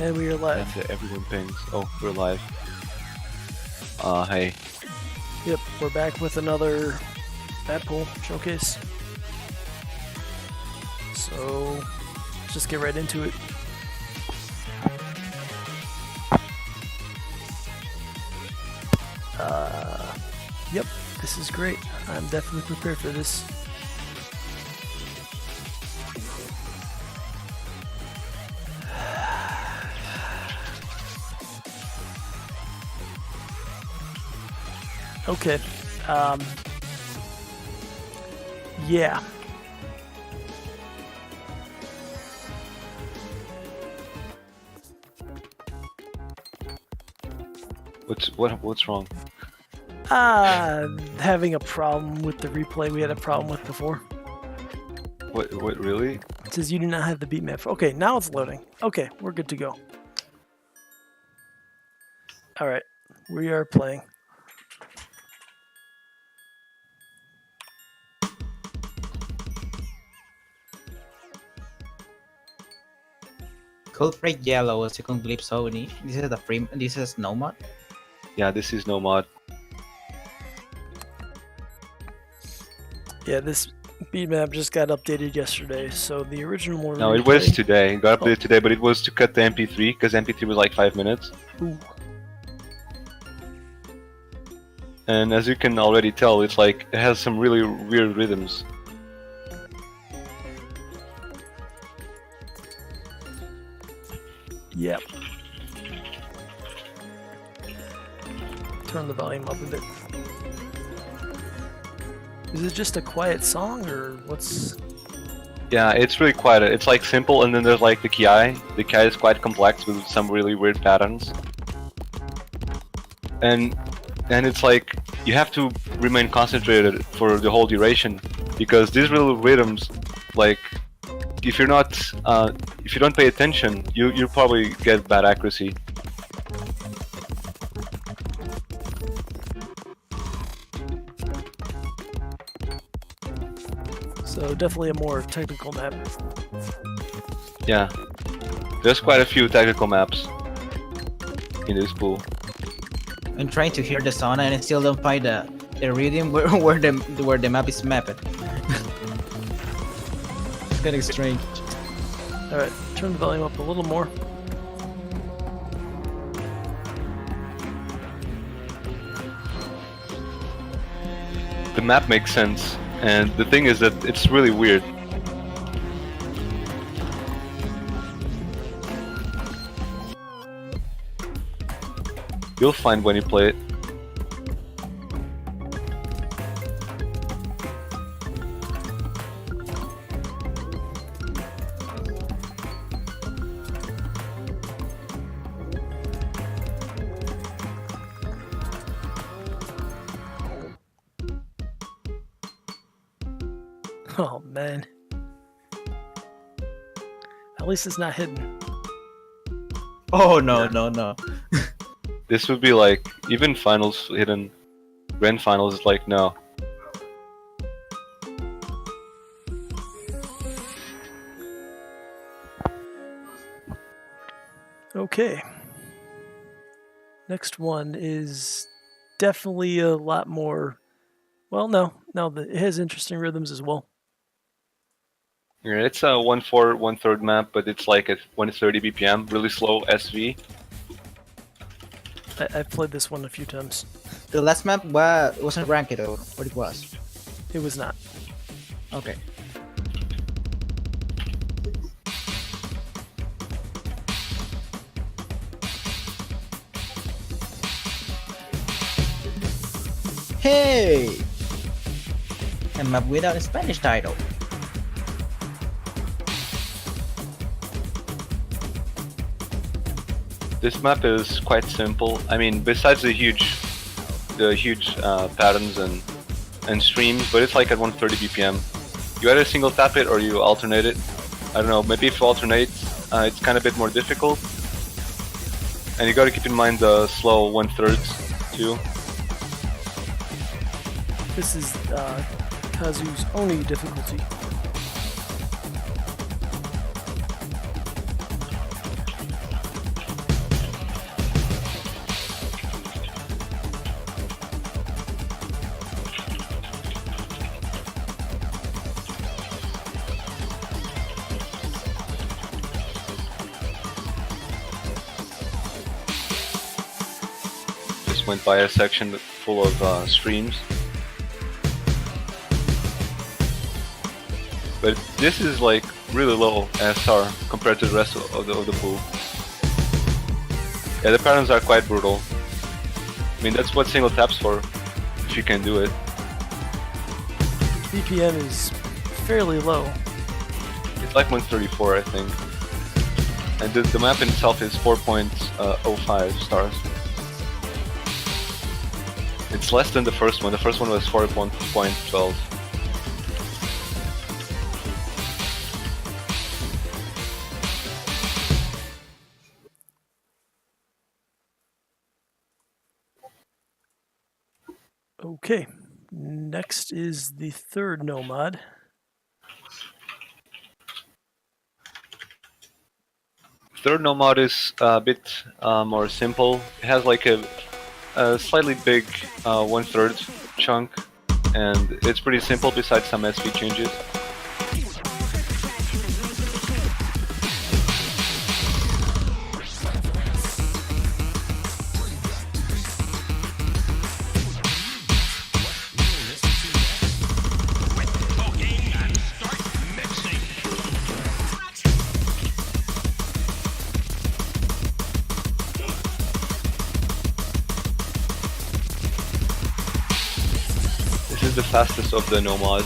And we are live. And everyone pings. Oh, we're live. Hey. Yep, we're back with another Batpool showcase. So, let's just get right into it. Yep, this is great. I'm definitely prepared for this. Okay. Yeah. What's wrong? Having a problem with the replay we had a problem with before. What really? It says you do not have the beat map. Okay, now it's loading. Okay, we're good to go. Alright, we are playing. Culprit Yellow, second Glimpse Sony. This is the free. This is no mod. Yeah, this is no mod. Yeah, this beat map just got updated yesterday, so the original one. No, it was today. It got updated today, but it was to cut the MP3 because MP3 was like 5 minutes. Ooh. And as you can already tell, it's like it has some really weird rhythms. Yep. Turn the volume up a bit. Is it just a quiet song, or what's... Yeah, it's really quiet. It's like simple, and then there's like the ki. The ki is quite complex with some really weird patterns. And it's like you have to remain concentrated for the whole duration, because these little rhythms, like, if you're not, if you don't pay attention, you'll probably get bad accuracy. So definitely a more technical map. Yeah, there's quite a few technical maps in this pool. I'm trying to hear the sound and I still don't find the rhythm where the map is mapped. It's getting strange. Alright, turn the volume up a little more. The map makes sense, and the thing is that it's really weird. You'll find when you play it. Oh man. At least it's not hidden. Oh no, no, no. This would be like, even finals hidden, grand finals is like, no. Okay. Next one is definitely a lot more... Well, no, it has interesting rhythms as well. Yeah, it's a 1/4, 1/3 map, but it's like at 130 BPM, really slow SV. I've played this one a few times. The last map wasn't ranked or what it was. It was not. Okay. Hey! A map without a Spanish title. This map is quite simple. I mean, besides the huge patterns and streams, but it's like at 130 BPM. You either single tap it or you alternate it. I don't know, maybe if you alternate, it's kind of a bit more difficult. And you gotta keep in mind the slow 1/3 too. This is Kazu's only difficulty. just went by a section full of streams. But this is like really low SR compared to the rest of the pool. Yeah, the patterns are quite brutal. I mean, that's what single tap's for, if you can do it. BPM is fairly low. It's like 134, I think. And the map in itself is 4.05 stars. It's less than the first one. The first one was 4.12. Okay, next is the third Nomad. Third Nomad is a bit more simple. It has like a slightly big 1/3 chunk, and it's pretty simple besides some SV changes. This is the fastest of the Nomads.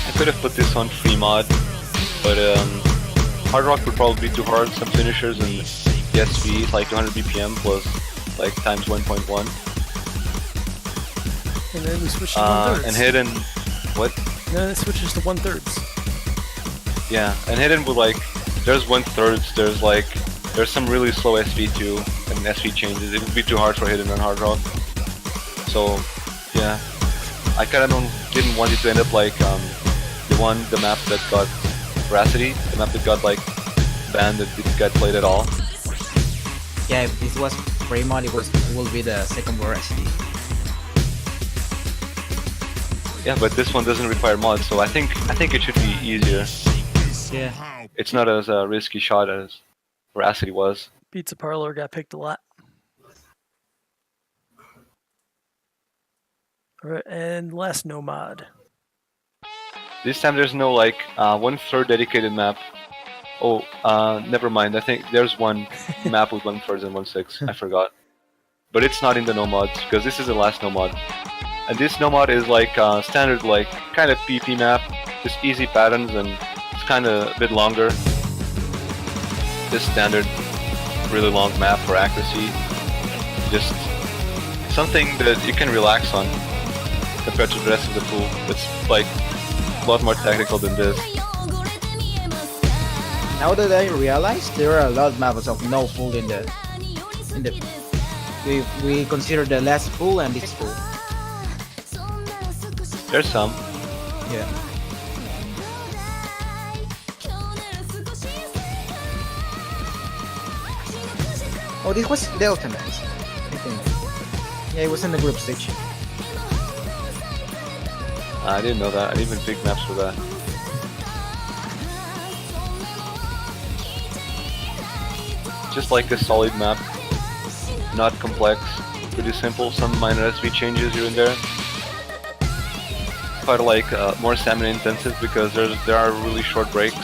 I could have put this on free mod, but Hard Rock would probably be too hard. Some finishers and the SV is like 200 BPM plus like times 1.1. And then we switch to 1/3. And Hidden, what? And then it switches to 1/3. Yeah, and Hidden would like, there's 1/3, there's some really slow SV too, and SV changes. It would be too hard for Hidden on Hard Rock. So, yeah, I kind of didn't want it to end up like the map that got Veracity, the map that got like banned, that didn't get played at all. Yeah, if this was free mod, it will be the second Veracity. Yeah, but this one doesn't require mods, so I think it should be easier. Yeah. It's not as a risky shot as Veracity was. Pizza Parlor got picked a lot. Alright, and last Nomad. This time there's no like 1/3 dedicated map. Oh, never mind. I think there's one map with 1/3 and 1/6. I forgot. But it's not in the Nomads because this is the last Nomad. And this Nomad is like standard, like kind of PP map, just easy patterns, and it's kind of a bit longer. This standard, really long map for accuracy. Just something that you can relax on compared to the rest of the pool. It's like a lot more technical than this. Now that I realize, there are a lot of maps of no pool in the we consider the last pool and this pool. There's some. Yeah. Oh, this was Delta Maps, I think. Yeah, it was in the group stage. I didn't know that. I didn't even pick maps for that. Just like a solid map, not complex, pretty simple. Some minor SV changes here and there. Quite like more stamina intensive because there are really short breaks.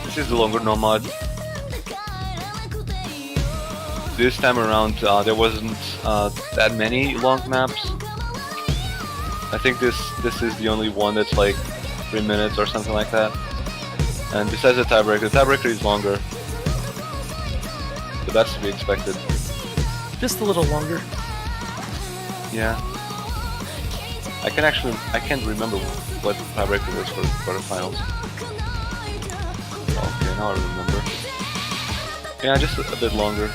This is the longer Nomad. This time around there wasn't that many long maps. I think this is the only one that's like 3 minutes or something like that. And besides the tiebreaker is longer. but that's to be expected. Just a little longer. Yeah. I can't remember what tiebreaker was for quarterfinals. Okay, now I remember. Yeah, just a bit longer.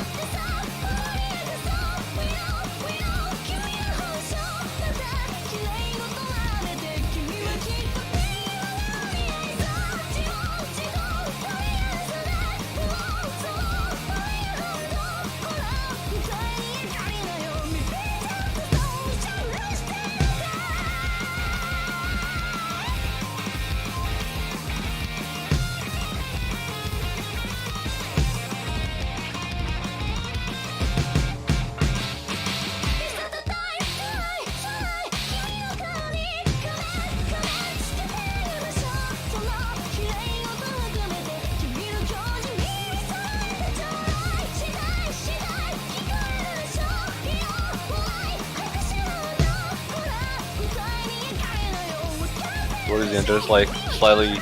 There's like slightly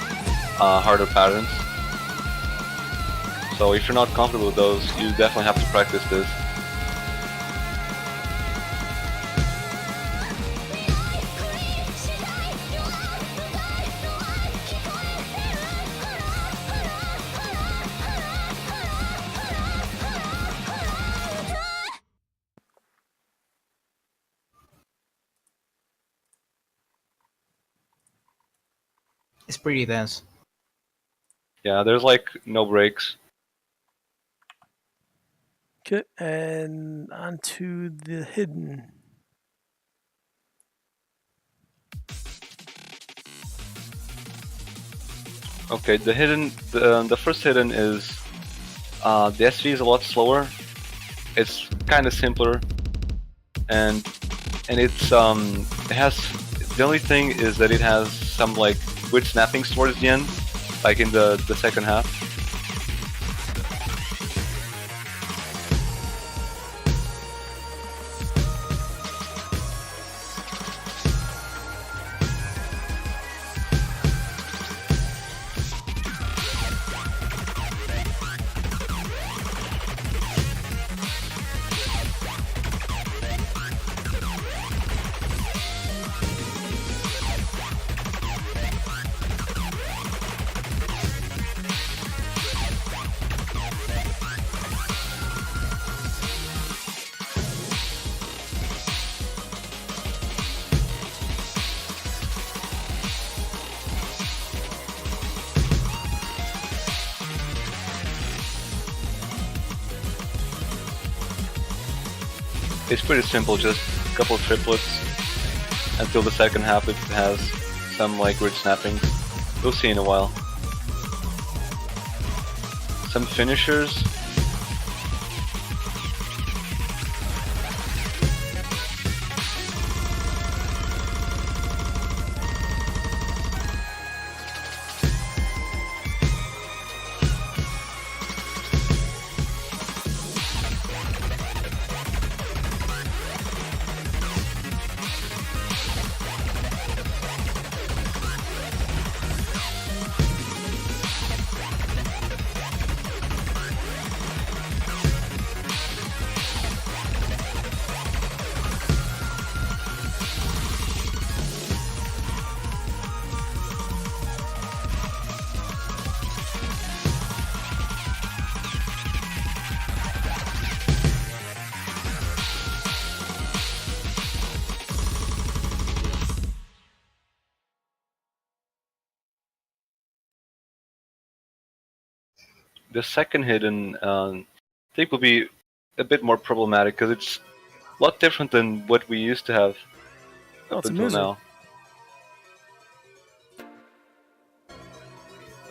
harder patterns. So if you're not comfortable with those, you definitely have to practice this. It's pretty dense. Yeah, there's like no breaks. Okay, and on to the hidden. Okay, the first hidden is the SV is a lot slower. It's kind of simpler, and it has, the only thing is that it has some like weird snappings towards the end, like in the second half. It's pretty simple, just a couple of triplets until the second half. It has some like weird snappings. We'll see in a while. Some finishers. The second hidden, I think, will be a bit more problematic because it's a lot different than what we used to have up it's until amusing. now.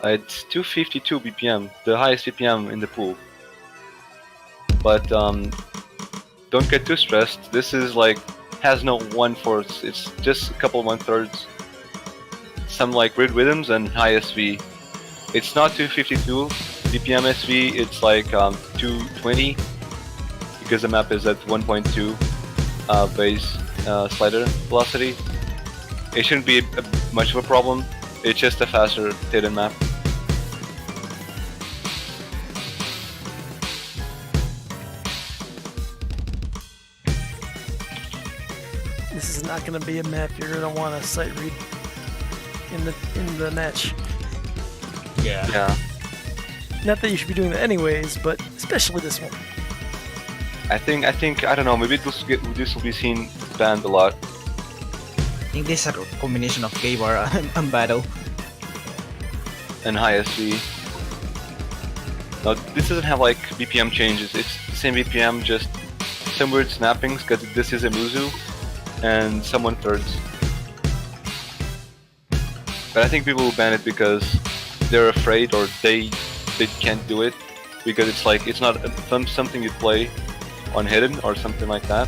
It's 252 BPM, the highest BPM in the pool. But don't get too stressed. This is like has no 1/4. It's just a couple 1/3. Some like weird rhythms and high SV. It's not 252 BPM SV. It's like 220 because the map is at 1.2 base slider velocity. It shouldn't be much of a problem. It's just a faster hidden map. not going to be a map you're going to want to sight read in the match. Yeah. Yeah. Not that you should be doing that anyways, but especially this one. I think I don't know. Maybe this will be seen banned a lot. I think this is a combination of gay bar and battle. And high SV. No, this doesn't have like BPM changes. It's the same BPM, just some weird snappings because this is a Muzu and some 1/3. But I think people will ban it because they're afraid or they can't do it because it's like it's not something you play on hidden or something like that.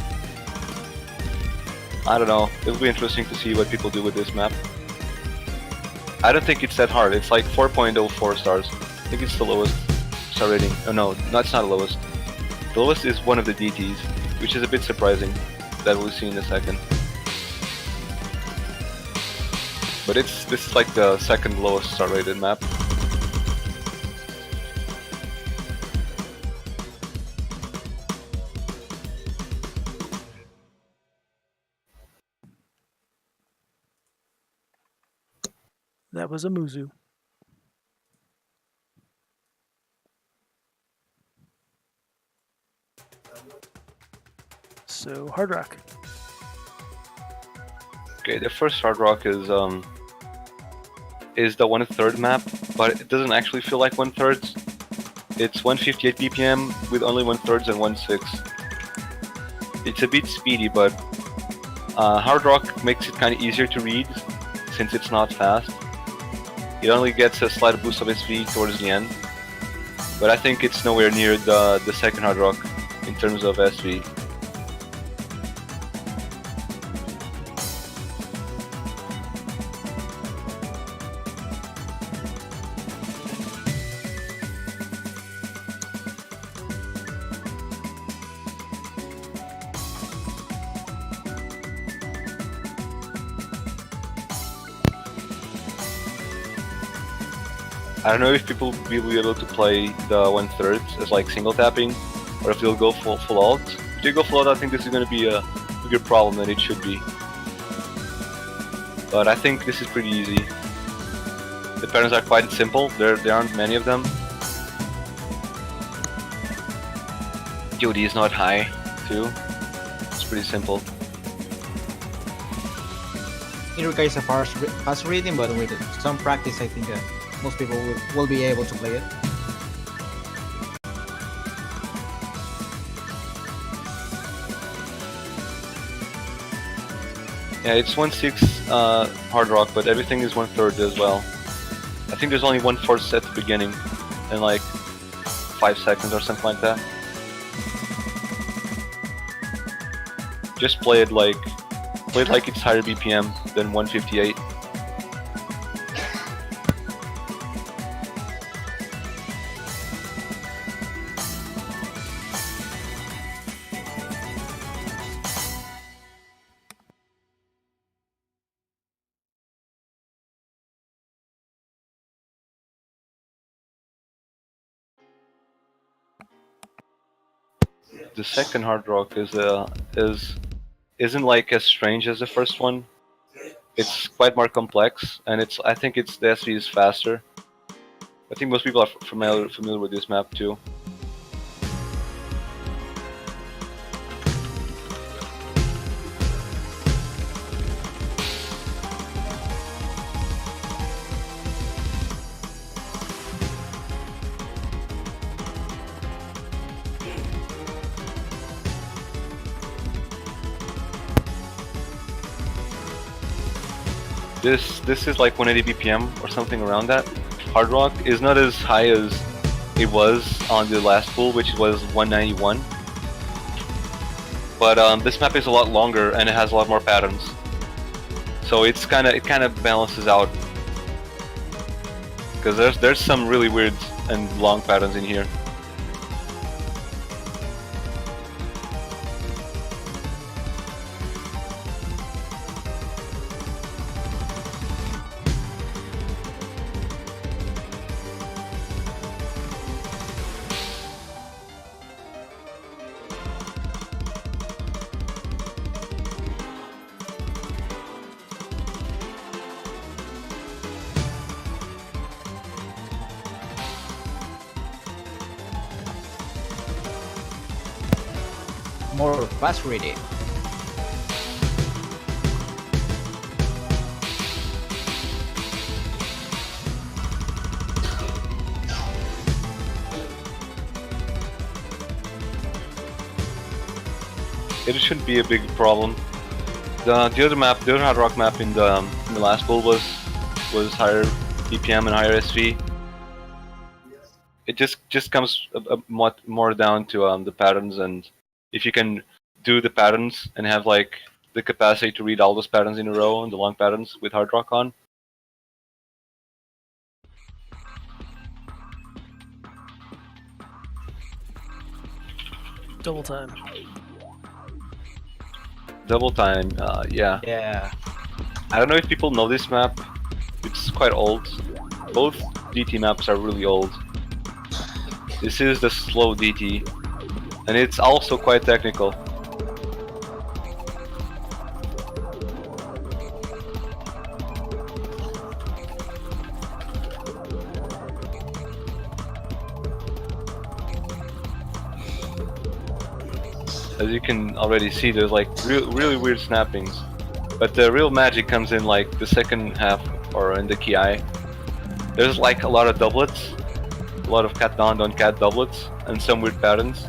I don't know. It'll be interesting to see what people do with this map. I don't think it's that hard. It's like 4.04 stars. I think it's the lowest star rating. Oh no, it's not the lowest. The lowest is one of the DTs, which is a bit surprising. That we'll see in a second. But this is like the second lowest star rated map. That was a Muzu. So, Hard Rock. Okay, the first Hard Rock is the 1/3 map, but it doesn't actually feel like 1/3. It's 158 BPM with only 1/3 and 1/6. It's a bit speedy, but Hard Rock makes it kind of easier to read since it's not fast. It only gets a slight boost of SV towards the end, but I think it's nowhere near the second Hard Rock in terms of SV. I don't know if people will be able to play the 1/3 as like single tapping, or if they'll go full alt. If they go full alt, I think this is going to be a bigger problem than it should be. But I think this is pretty easy. The patterns are quite simple. There aren't many of them. DOD is not high too. It's pretty simple. It requires a fast reading, but with some practice, I think most people will be able to play it. Yeah, it's 1/6 Hard Rock, but everything is 1/3 as well. I think there's only 1/4 at the beginning, and like 5 seconds or something like that. Just play it like it's higher BPM than 158. The second Hard Rock isn't like as strange as the first one. It's quite more complex, and I think the SV is faster. I think most people are familiar with this map too. This is like 180 BPM or something around that. Hard Rock is not as high as it was on the last pool, which was 191. But this map is a lot longer and it has a lot more patterns, so it kind of balances out. Because there's some really weird and long patterns in here. more fast reading. It shouldn't be a big problem. The other map, the other hard rock map in the last bowl was higher BPM and higher SV. It just comes a more down to the patterns, and if you can do the patterns and have like the capacity to read all those patterns in a row and the long patterns with hard rock on. Double time. Double time, yeah. Yeah. I don't know if people know this map. It's quite old. Both DT maps are really old. This is the slow DT, and it's also quite technical. As you can already see, there's like really weird snappings. But the real magic comes in like the second half or in the KI. There's like a lot of doublets, a lot of cat down cat doublets, and some weird patterns.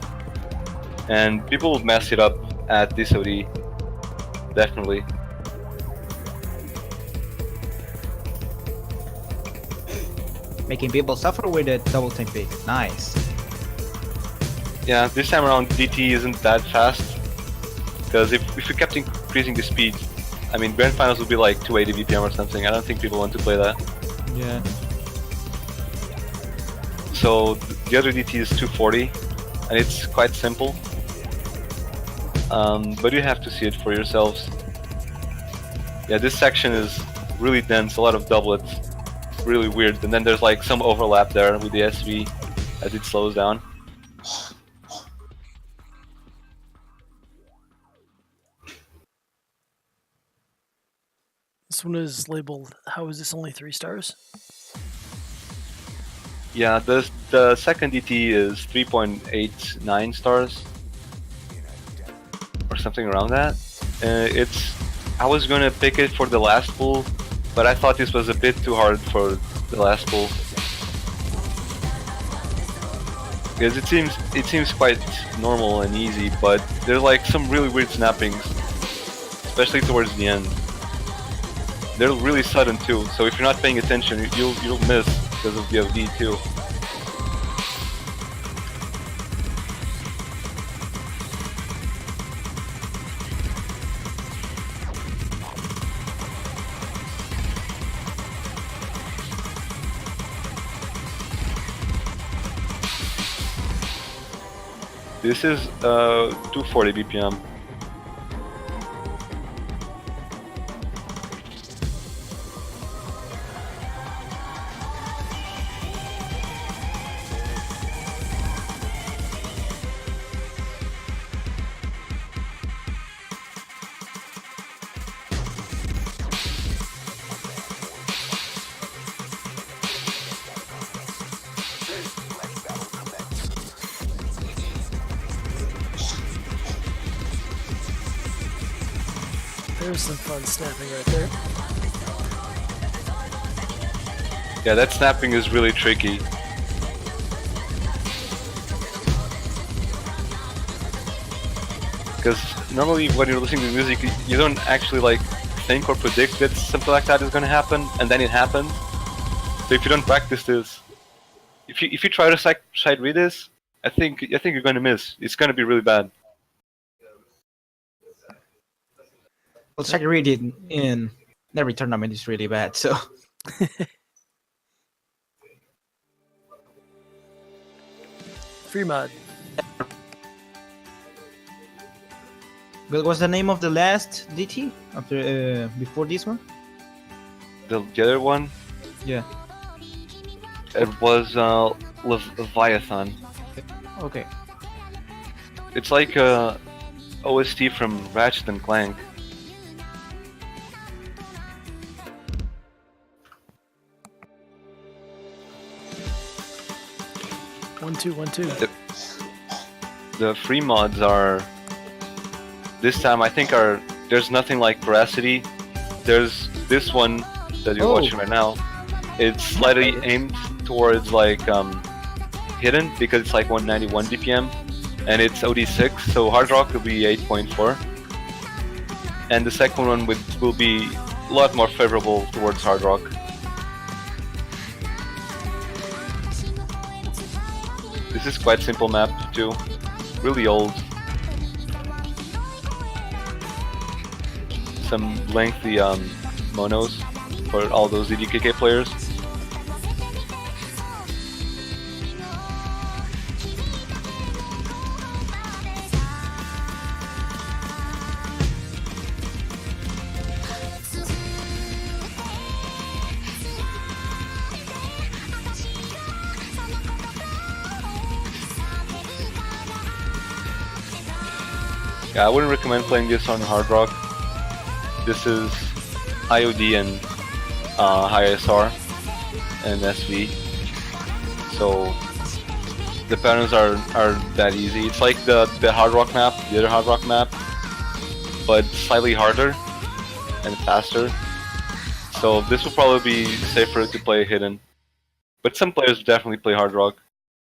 And people will mess it up at this OD, definitely. Making people suffer with a double time pick. Nice. Yeah, this time around DT isn't that fast, because if we kept increasing the speed, I mean, grand finals would be like 280 BPM or something. I don't think people want to play that. Yeah. So the other DT is 240, and it's quite simple. But you have to see it for yourselves. Yeah, this section is really dense, a lot of doublets, really weird. And then there's like some overlap there with the SV as it slows down. This one is labeled, how is this only 3 stars? Yeah, the second DT is 3.89 stars. Or something around that. I was gonna pick it for the last pool, but I thought this was a bit too hard for the last pool. Because it seems quite normal and easy, but there's like some really weird snappings, especially towards the end. They're really sudden too, so if you're not paying attention, you'll miss because of the OD too. This is 240 BPM. There's some fun snapping right there. Yeah, that snapping is really tricky. Because normally when you're listening to music, you don't actually like think or predict that something like that is going to happen, and then it happens. So if you don't practice this, if you try to side read this, I think you're going to miss. It's going to be really bad. Well, second reading in every tournament is really bad, so. Free mod. What was the name of the last DT after before this one? The other one, Yeah. it was Leviathan. Okay. It's like a OST from Ratchet and Clank. One, two. The free mods are this time I think there's nothing like Veracity. There's this one that you're watching right now. It's slightly aimed towards like hidden because it's like 191 BPM, and it's OD6, so hard rock will be 8.4, and the second one will be a lot more favorable towards hard rock. This is quite simple map too, really old. Some lengthy monos for all those DDKK players. Yeah, I wouldn't recommend playing this on hard rock. This is IOD and high SR and SV, so the patterns are that easy. It's like the hard rock map, the other hard rock map, but slightly harder and faster. So this will probably be safer to play hidden, but some players definitely play hard rock.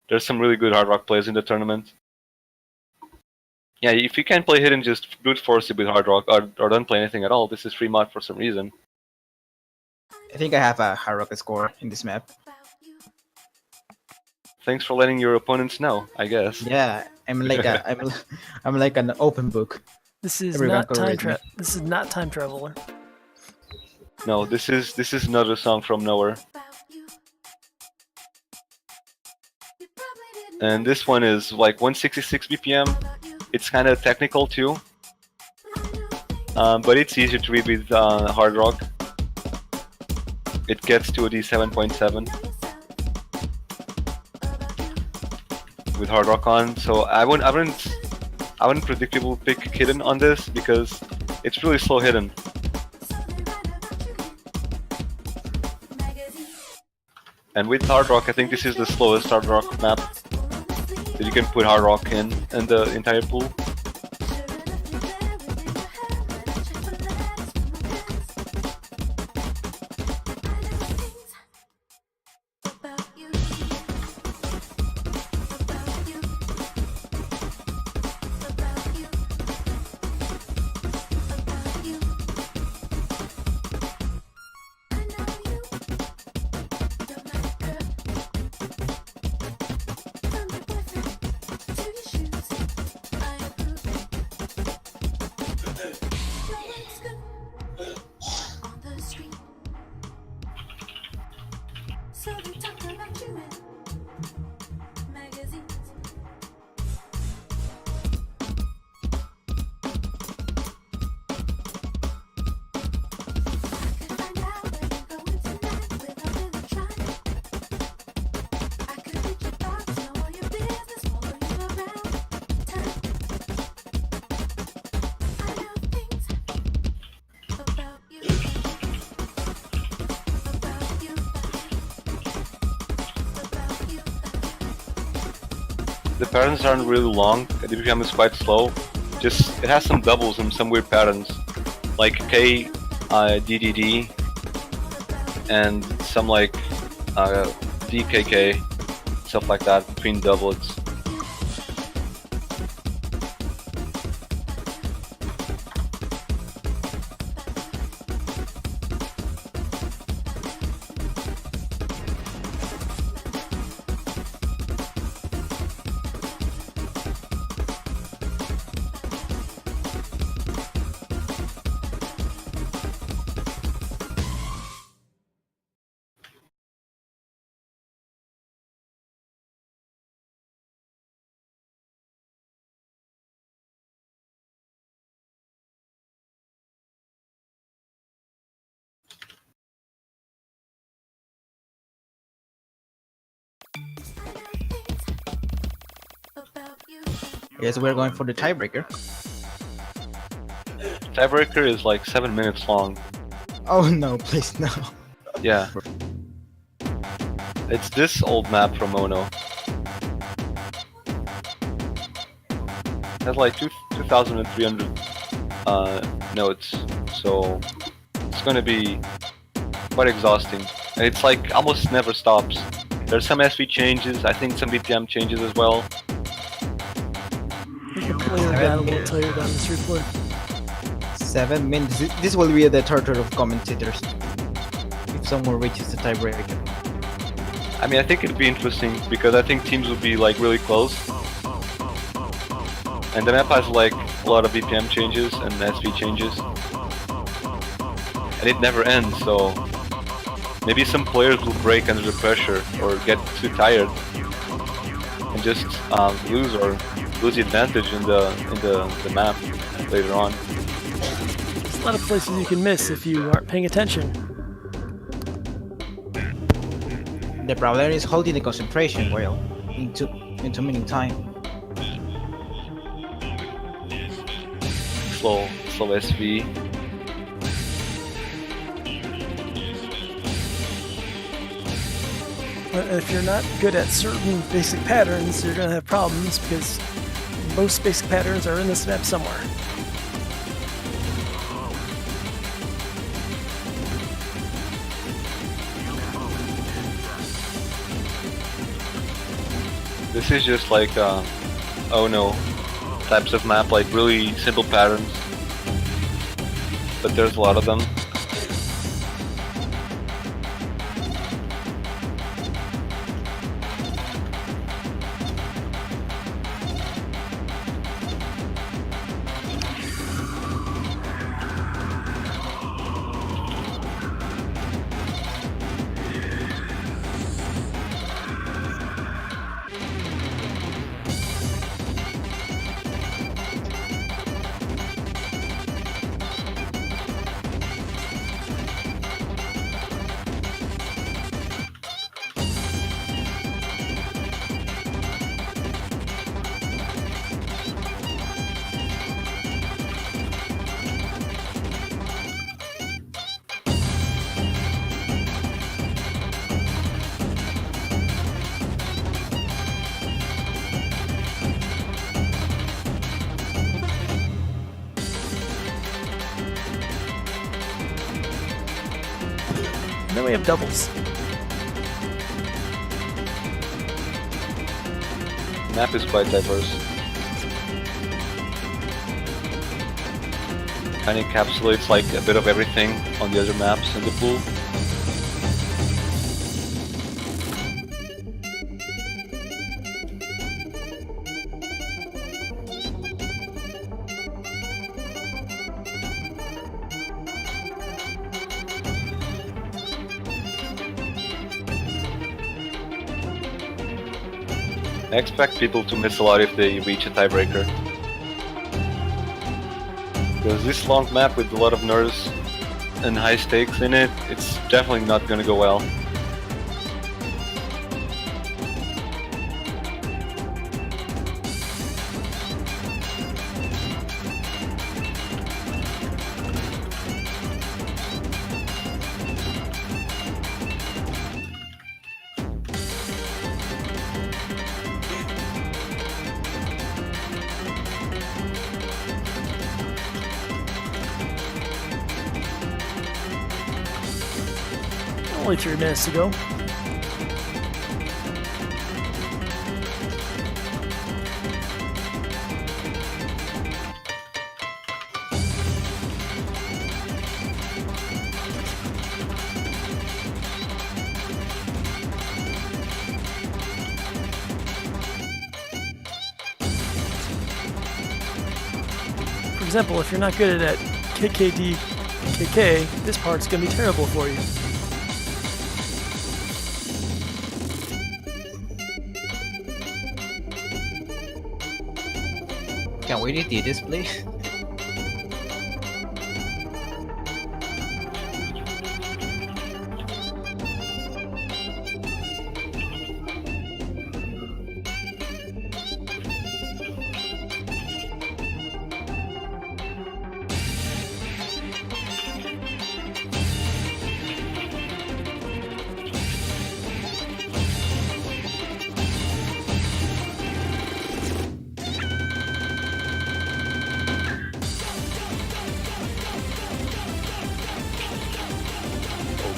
There's some really good hard rock players in the tournament. Yeah, if you can't play hidden, just brute force it with hard rock, or don't play anything at all. This is free mod for some reason. I think I have a hard rock score in this map. Thanks for letting your opponents know, I guess. Yeah, I'm like I'm like an open book. This is Everyone not go time raise me. travel. This is not Time Traveler. No, this is another song from nowhere. And this one is like 166 BPM. It's kind of technical too, but it's easier to read with hard rock. It gets to a D7.7 with hard rock on, so I wouldn't predict people pick hidden on this because it's really slow hidden. And with hard rock, I think this is the slowest hard rock map that you can put hard rock in the entire pool. The patterns aren't really long, the BPM is quite slow. Just it has some doubles and some weird patterns, like K, DDD, and some like DKK, stuff like that between doublets. Yes, we're going for the tiebreaker. Tiebreaker is like 7 minutes long. Oh no, please no. Yeah. It's this old map from Mono. It has like 2,300 nodes, so it's going to be quite exhausting. And it's like almost never stops. There's some SV changes, I think some BPM changes as well. I think the player got a little tired on this replay. 7 minutes. This will be the torture of commentators if someone reaches the tiebreaker. I mean, I think it'd be interesting because I think teams will be like really close. And the map has like a lot of BPM changes and SV changes. And it never ends, so maybe some players will break under the pressure or get too tired and just lose the advantage in the map later on. There's a lot of places you can miss if you aren't paying attention. The problem is holding the concentration well into minimum time. Slow SV. But if you're not good at certain basic patterns, you're going to have problems because most basic patterns are in this map somewhere. This is just like, oh no, types of map, like really simple patterns. But there's a lot of them. And then we have doubles. The map is quite diverse. Kind of encapsulates like a bit of everything on the other maps in the pool. I expect people to miss a lot if they reach a tiebreaker. Because this long map with a lot of nerves and high stakes in it, it's definitely not gonna go well. Only 3 minutes to go. For example, if you're not good at KKD KK, this part's gonna be terrible for you. Can we redo this, please?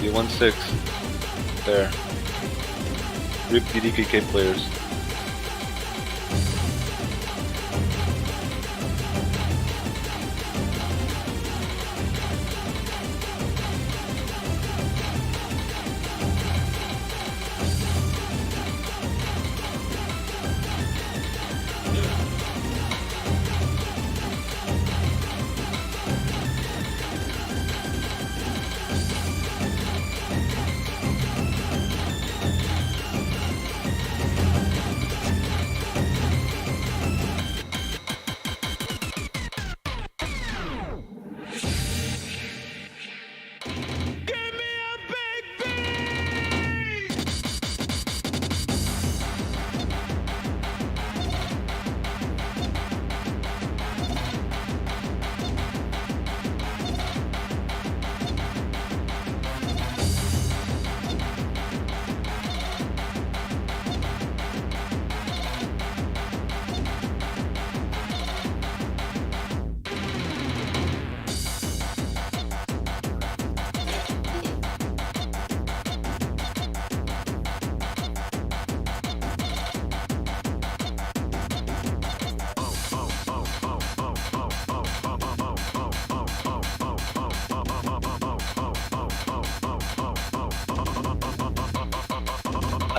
You won 6. There. RIP DDKK players.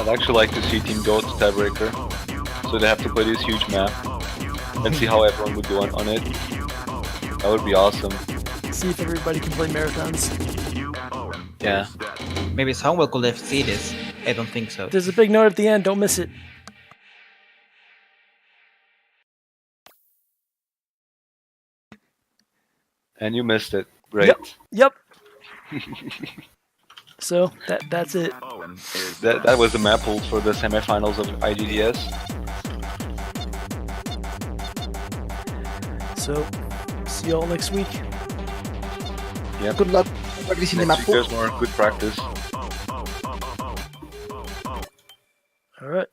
I'd actually like to see Team go to tiebreaker, so they have to play this huge map and see how everyone would do on it. That would be awesome. See if everybody can play marathons. Yeah. Maybe someone could have seen this. I don't think so. There's a big note at the end. Don't miss it. And you missed it. Great. Yep. So that's it. That was the map pool for the semifinals of IGTS. So see y'all next week. Yep. Good luck practicing the map Next week pool. there's more good practice. All right.